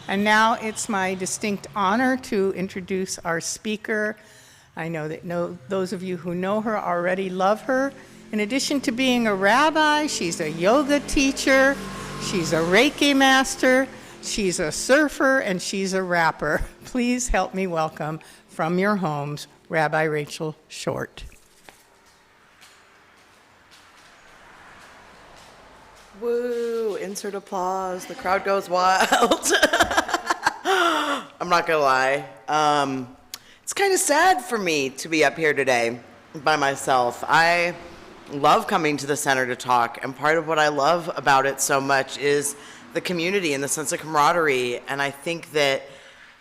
And now it's my distinct honor to introduce our speaker. I know that those of you who know her already love her. In addition to being a rabbi, she's a yoga teacher, she's a Reiki master, she's a surfer, and she's a rapper. Please help me welcome from your homes, Rabbi Rachel Short. Woo, insert applause, the crowd goes wild. I'm not gonna lie. It's kind of sad for me to be up here today by myself. I love coming to the center to talk, and part of what I love about it so much is the community and the sense of camaraderie. And I think that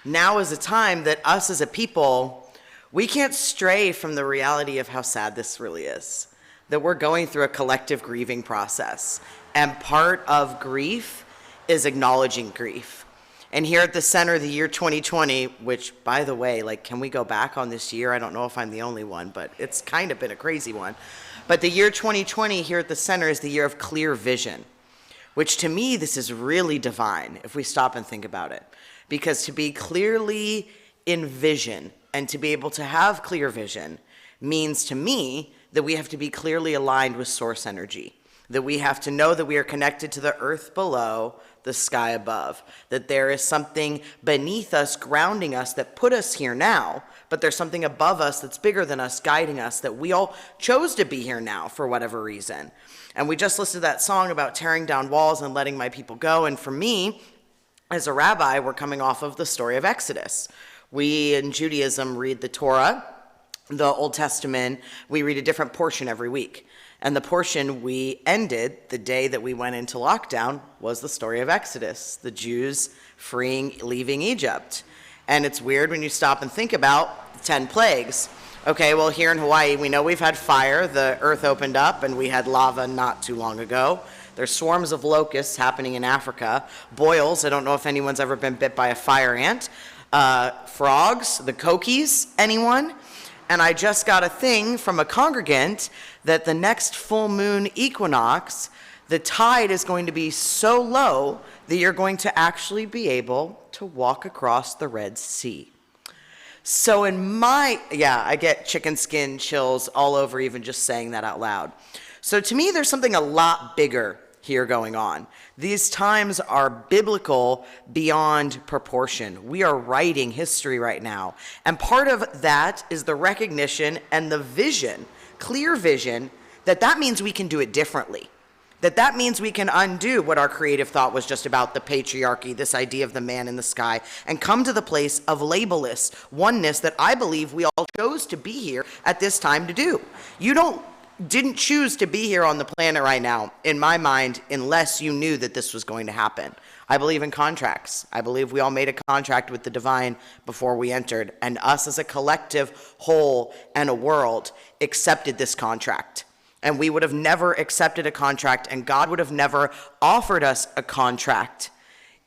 now is a time that us as a people, we can't stray from the reality of how sad this really is, that we're going through a collective grieving process. And part of grief is acknowledging grief. And here at the center, the year 2020, which, by the way, can we go back on this year? I don't know if I'm the only one, but it's kind of been a crazy one. But the year 2020 here at the center is the year of clear vision, which to me, this is really divine if we stop and think about it. Because to be clearly in vision and to be able to have clear vision means to me that we have to be clearly aligned with source energy, that we have to know that we are connected to the earth below, the sky above, that there is something beneath us, grounding us, that put us here now, but there's something above us that's bigger than us, guiding us, that we all chose to be here now for whatever reason. And we just listened to that song about tearing down walls and letting my people go. And for me, as a rabbi, we're coming off of the story of Exodus. We in Judaism read the Torah, the Old Testament. We read a different portion every week. And the portion we ended the day that we went into lockdown was the story of Exodus, the Jews leaving Egypt. And it's weird when you stop and think about the 10 plagues. Okay, well, here in Hawaii, we know we've had fire. The earth opened up, and we had lava not too long ago. There's swarms of locusts happening in Africa. Boils, I don't know if anyone's ever been bit by a fire ant. Frogs, the kokies, anyone? And I just got a thing from a congregant that the next full moon equinox, the tide is going to be so low that you're going to actually be able to walk across the Red Sea. So I get chicken skin chills all over even just saying that out loud. So to me, there's something a lot bigger here going on. These times are biblical beyond proportion. We are writing history right now. And part of that is the recognition and the vision, clear vision, that means we can do it differently. That means we can undo what our creative thought was just about, the patriarchy, this idea of the man in the sky, and come to the place of labelless oneness that I believe we all chose to be here at this time to do. You didn't choose to be here on the planet right now, in my mind, unless you knew that this was going to happen. I believe in contracts. I believe we all made a contract with the divine before we entered, and us as a collective whole and a world accepted this contract. And we would have never accepted a contract, and God would have never offered us a contract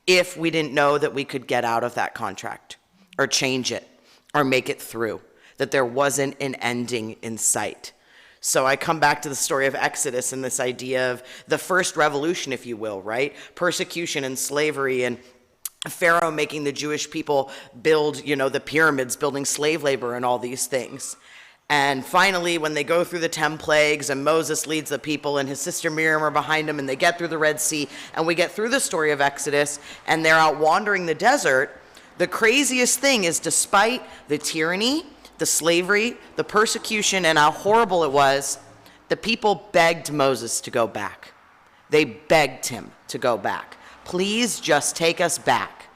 if we didn't know that we could get out of that contract or change it or make it through, that there wasn't an ending in sight. So I come back to the story of Exodus and this idea of the first revolution, if you will, right? Persecution and slavery and Pharaoh making the Jewish people build, the pyramids, building slave labor and all these things. And finally, when they go through the 10 plagues and Moses leads the people and his sister Miriam are behind him and they get through the Red Sea and we get through the story of Exodus and they're out wandering the desert, the craziest thing is despite the tyranny, the slavery, the persecution, and how horrible it was, the people begged Moses to go back. They begged him to go back. Please just take us back.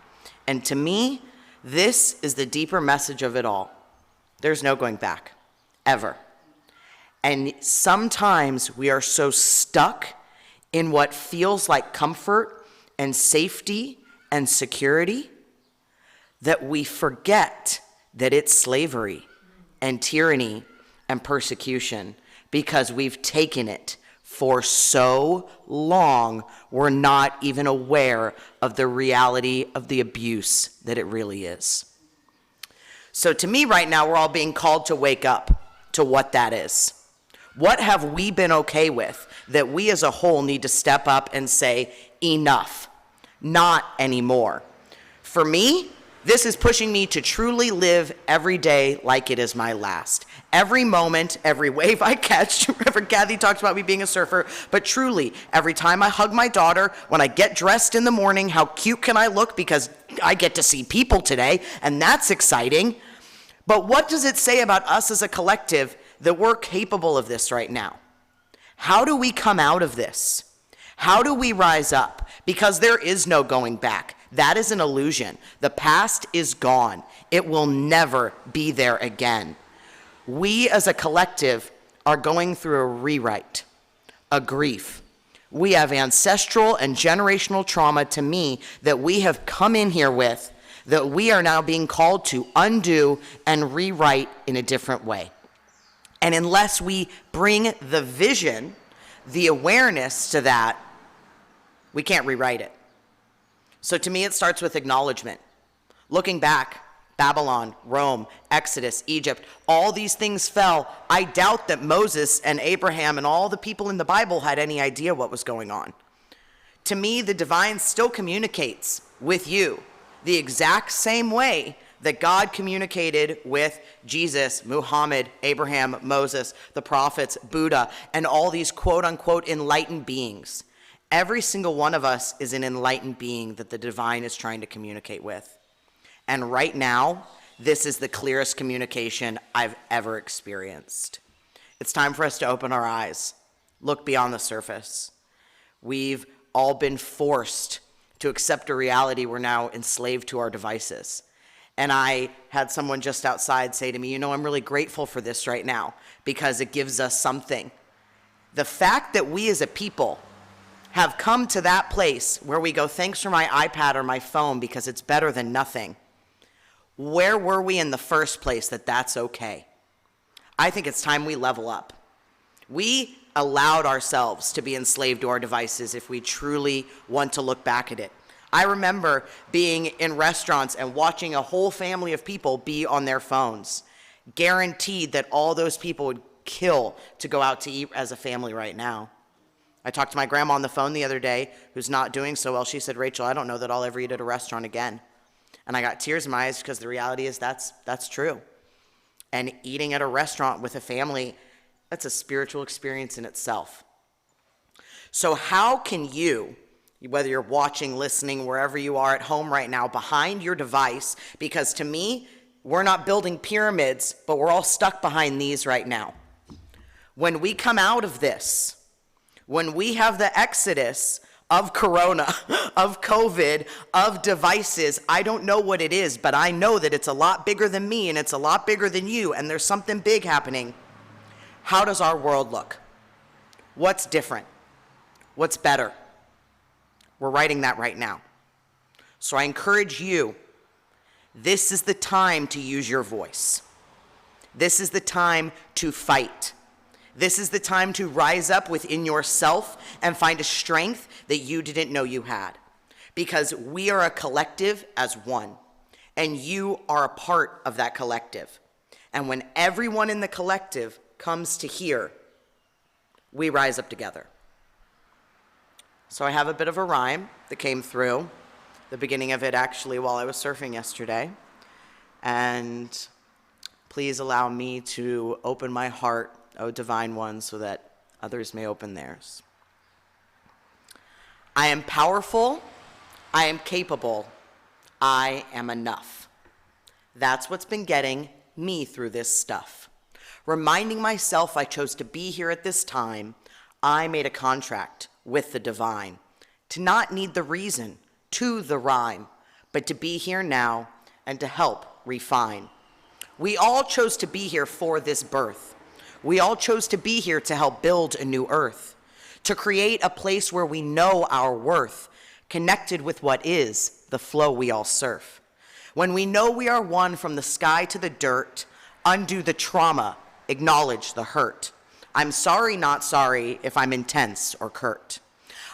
And to me, this is the deeper message of it all. There's no going back. Ever. And sometimes we are so stuck in what feels like comfort and safety and security that we forget that it's slavery and tyranny and persecution because we've taken it for so long we're not even aware of the reality of the abuse that it really is. So to me right now, we're all being called to wake up to what that is. What have we been okay with that we as a whole need to step up and say, enough, not anymore? For me, this is pushing me to truly live every day like it is my last. Every moment, every wave I catch, Reverend Kathy talks about me being a surfer, but truly, every time I hug my daughter, when I get dressed in the morning, how cute can I look because I get to see people today, and that's exciting. But what does it say about us as a collective that we're capable of this right now? How do we come out of this? How do we rise up? Because there is no going back. That is an illusion. The past is gone. It will never be there again. We as a collective are going through a rewrite, a grief. We have ancestral and generational trauma, to me, that we have come in here with, that we are now being called to undo and rewrite in a different way. And unless we bring the vision, the awareness to that, we can't rewrite it. So to me, it starts with acknowledgement. Looking back, Babylon, Rome, Exodus, Egypt, all these things fell. I doubt that Moses and Abraham and all the people in the Bible had any idea what was going on. To me, the divine still communicates with you the exact same way that God communicated with Jesus, Muhammad, Abraham, Moses, the prophets, Buddha, and all these quote-unquote enlightened beings. Every single one of us is an enlightened being that the divine is trying to communicate with. And right now, this is the clearest communication I've ever experienced. It's time for us to open our eyes, look beyond the surface. We've all been forced to accept a reality we're now enslaved to our devices. And I had someone just outside say to me, I'm really grateful for this right now because it gives us something. The fact that we as a people have come to that place where we go, thanks for my iPad or my phone because it's better than nothing. Where were we in the first place that that's okay? I think it's time we level up. We allowed ourselves to be enslaved to our devices if we truly want to look back at it. I remember being in restaurants and watching a whole family of people be on their phones, guaranteed that all those people would kill to go out to eat as a family right now. I talked to my grandma on the phone the other day, who's not doing so well. She said, Rachel, I don't know that I'll ever eat at a restaurant again. And I got tears in my eyes because the reality is that's true. And eating at a restaurant with a family, that's a spiritual experience in itself. So how can you, whether you're watching, listening, wherever you are at home right now, behind your device, because to me, we're not building pyramids, but we're all stuck behind these right now. When we come out of this, when we have the exodus of corona, of COVID, of devices, I don't know what it is, but I know that it's a lot bigger than me and it's a lot bigger than you, and there's something big happening. How does our world look? What's different? What's better? We're writing that right now. So I encourage you, this is the time to use your voice. This is the time to fight. This is the time to rise up within yourself and find a strength that you didn't know you had. Because we are a collective as one, and you are a part of that collective. And when everyone in the collective comes to here, we rise up together. So I have a bit of a rhyme that came through, the beginning of it actually while I was surfing yesterday. And please allow me to open my heart, O divine one, so that others may open theirs. I am powerful, I am capable, I am enough. That's what's been getting me through this stuff. Reminding myself I chose to be here at this time, I made a contract with the divine, to not need the reason to the rhyme, but to be here now and to help refine. We all chose to be here for this birth. We all chose to be here to help build a new earth, to create a place where we know our worth, connected with what is the flow we all surf. When we know we are one from the sky to the dirt, undo the trauma, acknowledge the hurt. I'm sorry, not sorry if I'm intense or curt.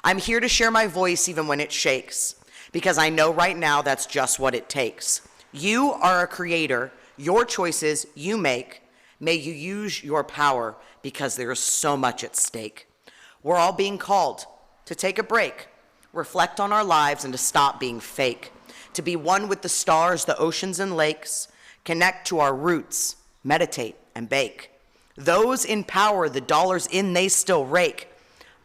I'm here to share my voice even when it shakes, because I know right now that's just what it takes. You are a creator, your choices you make. May you use your power because there is so much at stake. We're all being called to take a break, reflect on our lives, and to stop being fake, to be one with the stars, the oceans, and lakes, connect to our roots, meditate, and bake. Those in power, the dollars in they still rake.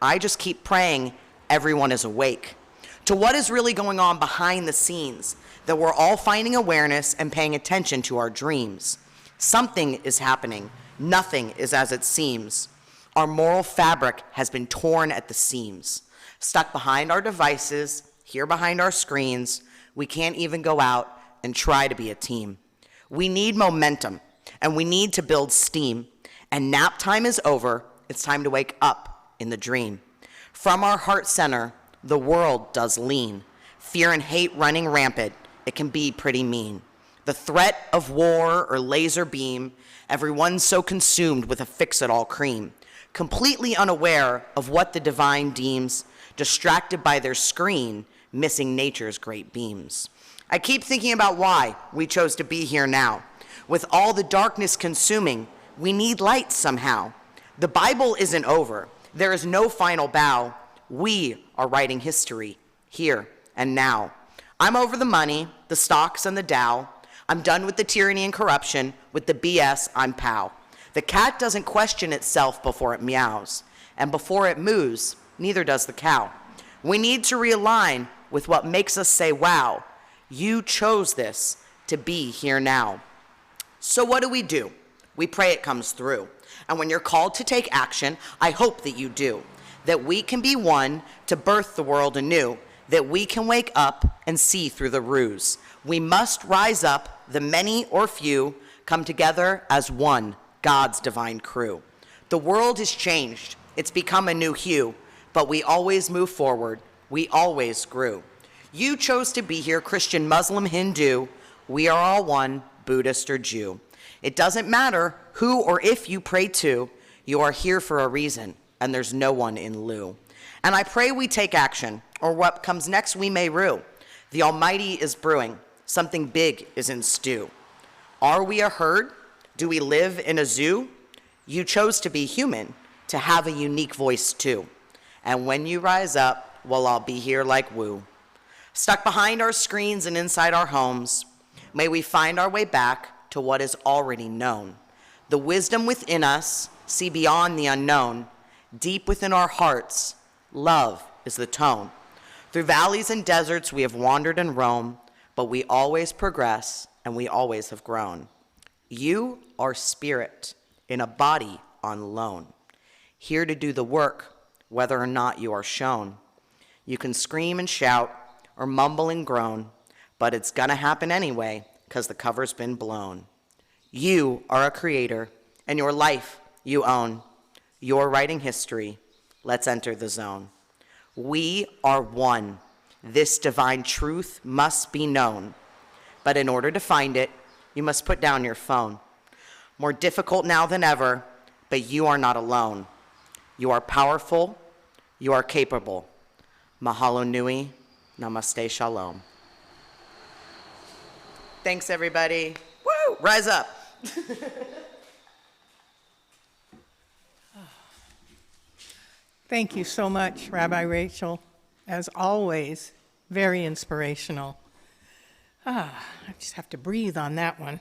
I just keep praying everyone is awake to what is really going on behind the scenes, that we're all finding awareness and paying attention to our dreams. Something is happening. Nothing is as it seems. Our moral fabric has been torn at the seams. Stuck behind our devices, here behind our screens, we can't even go out and try to be a team. We need momentum, and we need to build steam. And nap time is over. It's time to wake up in the dream. From our heart center, the world does lean. Fear and hate running rampant. It can be pretty mean. The threat of war or laser beam, everyone's so consumed with a fix-it-all cream, completely unaware of what the divine deems, distracted by their screen, missing nature's great beams. I keep thinking about why we chose to be here now. With all the darkness consuming, we need light somehow. The Bible isn't over. There is no final bow. We are writing history here and now. I'm over the money, the stocks, and the Dow. I'm done with the tyranny and corruption. With the BS, I'm pow. The cat doesn't question itself before it meows, and before it moos, neither does the cow. We need to realign with what makes us say, wow, you chose this to be here now. So what do? We pray it comes through. And when you're called to take action, I hope that you do. That we can be one to birth the world anew. That we can wake up and see through the ruse. We must rise up, the many or few, come together as one, God's divine crew. The world has changed. It's become a new hue. But we always move forward. We always grew. You chose to be here, Christian, Muslim, Hindu. We are all one, Buddhist or Jew. It doesn't matter who or if you pray to. You are here for a reason, and there's no one in lieu. And I pray we take action, or what comes next we may rue. The Almighty is brewing. Something big is in stew. Are we a herd? Do we live in a zoo? You chose to be human, to have a unique voice too. And when you rise up, we'll all be here like woo. Stuck behind our screens and inside our homes, may we find our way back to what is already known. The wisdom within us, see beyond the unknown. Deep within our hearts, love is the tone. Through valleys and deserts we have wandered and roamed, but we always progress and we always have grown. You are spirit in a body on loan, here to do the work, whether or not you are shown. You can scream and shout or mumble and groan, but it's gonna happen anyway, 'cause the cover's been blown. You are a creator, and your life you own. You're writing history. Let's enter the zone. We are one. This divine truth must be known. But in order to find it, you must put down your phone. More difficult now than ever, but you are not alone. You are powerful. You are capable. Mahalo nui. Namaste shalom. Thanks, everybody. Woo! Rise up. Thank you so much, Rabbi Rachel. As always, very inspirational. I just have to breathe on that one.